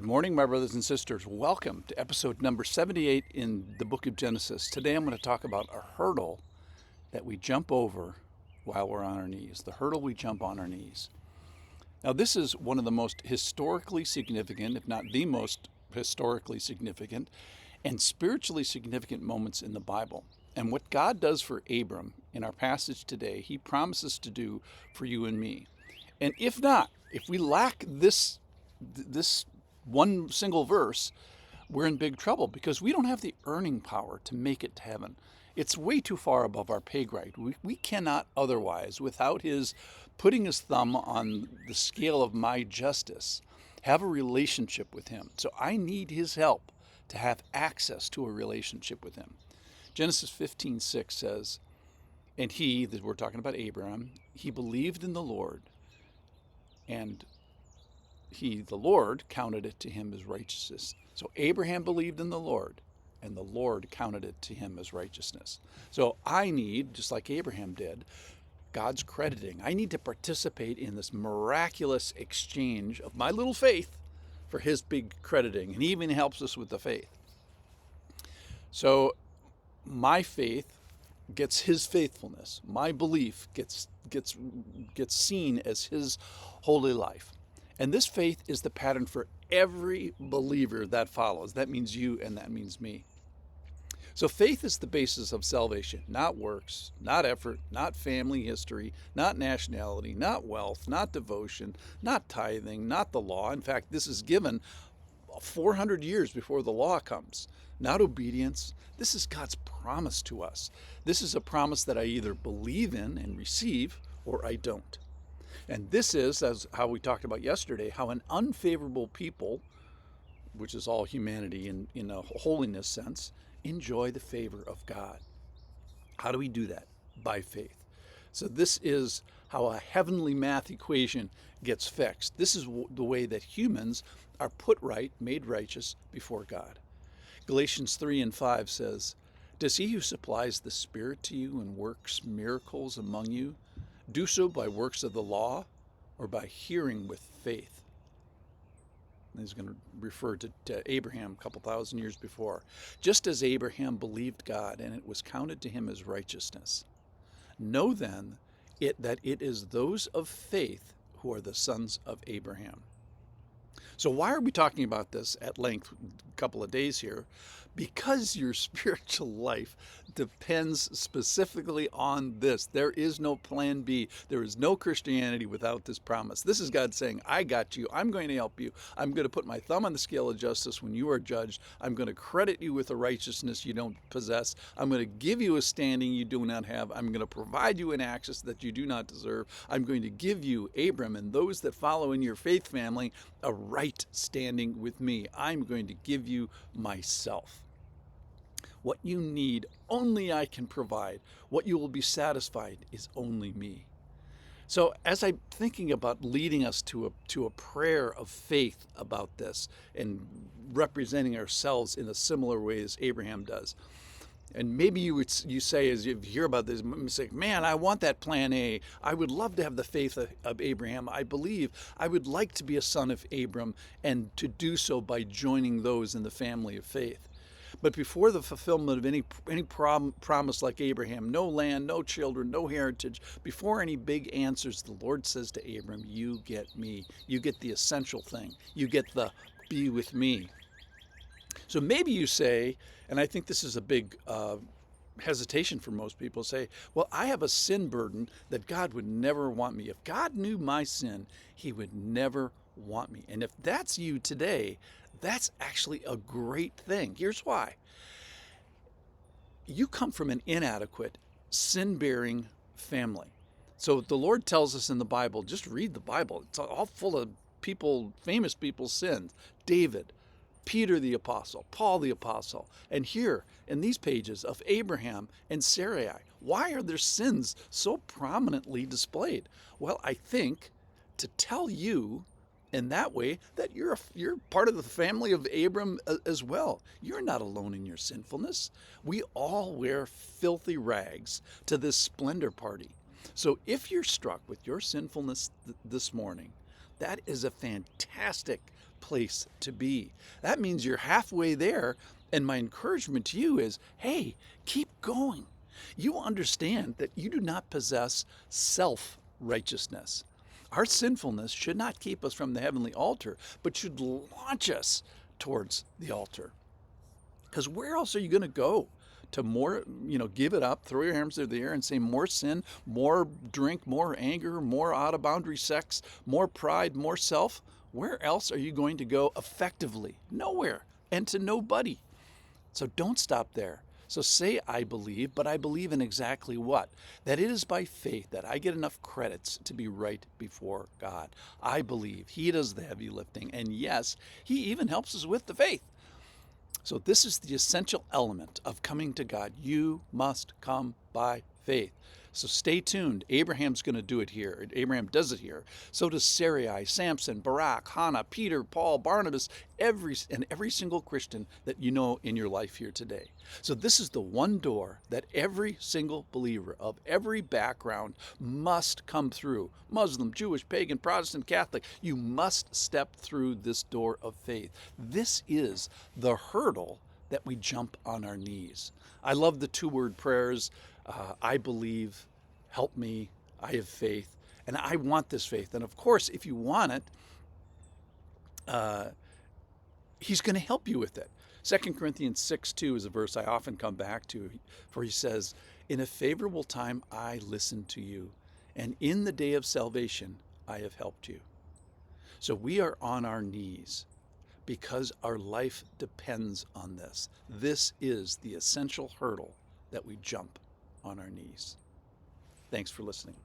Good morning, my brothers and sisters. Welcome to episode number 78 in the book of Genesis. Today I'm going to talk about a hurdle that we jump over while we're on our knees, the hurdle we jump on our knees. Now, this is one of the most historically significant, if not the most historically significant, and spiritually significant moments in the Bible. And what God does for Abram in our passage today, he promises to do for you and me. And if not, if we lack this one single verse, we're in big trouble because we don't have the earning power to make it to heaven. It's way too far above our pay grade. We cannot otherwise, without his putting his thumb on the scale of my justice, have a relationship with him. So I need his help to have access to a relationship with him. Genesis 15:6 says, and he, that we're talking about Abraham, he believed in the Lord, and the Lord, counted it to him as righteousness. So Abraham believed in the Lord, and the Lord counted it to him as righteousness. So I need, just like Abraham did, God's crediting. I need to participate in this miraculous exchange of my little faith for his big crediting. And he even helps us with the faith. So my faith gets his faithfulness. My belief gets seen as his holy life. And this faith is the pattern for every believer that follows. That means you and that means me. So faith is the basis of salvation, not works, not effort, not family history, not nationality, not wealth, not devotion, not tithing, not the law. In fact, this is given 400 years before the law comes. Not obedience. This is God's promise to us. This is a promise that I either believe in and receive or I don't. And this is, as how we talked about yesterday, how an unfavorable people, which is all humanity in a holiness sense, enjoy the favor of God. How do we do that? By faith. So this is how a heavenly math equation gets fixed. This is the way that humans are put right, made righteous before God. Galatians 3:5 says, "Does he who supplies the Spirit to you and works miracles among you do so by works of the law or by hearing with faith?" And he's going to refer to Abraham a couple thousand years before. Just as Abraham believed God and it was counted to him as righteousness. Know then that it is those of faith who are the sons of Abraham. So why are we talking about this at length a couple of days here? Because your spiritual life depends specifically on this. There is no plan B. There is no Christianity without this promise. This is God saying, I got you. I'm going to help you. I'm going to put my thumb on the scale of justice when you are judged. I'm going to credit you with a righteousness you don't possess. I'm going to give you a standing you do not have. I'm going to provide you an access that you do not deserve. I'm going to give you, Abram, and those that follow in your faith family, a right standing with me. I'm going to give you myself. What you need, only I can provide. What you will be satisfied is only me. So as I'm thinking about leading us to a prayer of faith about this and representing ourselves in a similar way as Abraham does, and maybe you say, as you hear about this, you say, man, I want that plan A. I would love to have the faith of Abraham. I believe I would like to be a son of Abram and to do so by joining those in the family of faith. But before the fulfillment of any promise like Abraham, no land, no children, no heritage, before any big answers, the Lord says to Abram, you get me. You get the essential thing. You get the be with me. So maybe you say, and I think this is a big hesitation for most people, say, well, I have a sin burden that God would never want me. If God knew my sin, he would never want me. And if that's you today, that's actually a great thing. Here's why. You come from an inadequate, sin-bearing family. So the Lord tells us in the Bible, just read the Bible. It's all full of people, famous people's sins. David, Peter the Apostle, Paul the Apostle, and here in these pages of Abraham and Sarai. Why are their sins so prominently displayed? Well, I think to tell you in that way that you're part of the family of Abram as well. You're not alone in your sinfulness. We all wear filthy rags to this splendor party. So if you're struck with your sinfulness this morning, that is a fantastic place to be. That means you're halfway there. And my encouragement to you is, hey, keep going. You understand that you do not possess self-righteousness. Our sinfulness should not keep us from the heavenly altar, but should launch us towards the altar. Because where else are you going to go? To more, give it up, throw your arms in the air and say more sin, more drink, more anger, more out of boundary sex, more pride, more self. Where else are you going to go effectively? Nowhere, and to nobody. So don't stop there. So say, I believe, but I believe in exactly what? That it is by faith that I get enough credits to be right before God. I believe He does the heavy lifting, and yes, He even helps us with the faith. So this is the essential element of coming to God. You must come by faith. So stay tuned. Abraham's going to do it here. Abraham does it here. So does Sarai, Samson, Barak, Hannah, Peter, Paul, Barnabas, every single Christian that you know in your life here today. So this is the one door that every single believer of every background must come through. Muslim, Jewish, pagan, Protestant, Catholic. You must step through this door of faith. This is the hurdle that we jump on our knees. I love the two-word prayers. I believe, help me, I have faith, and I want this faith. And of course, if you want it, He's going to help you with it. 2 Corinthians 6:2 is a verse I often come back to, for he says, in a favorable time I listened to you, and in the day of salvation I have helped you. So we are on our knees because our life depends on this. This is the essential hurdle that we jump on our knees. Thanks for listening.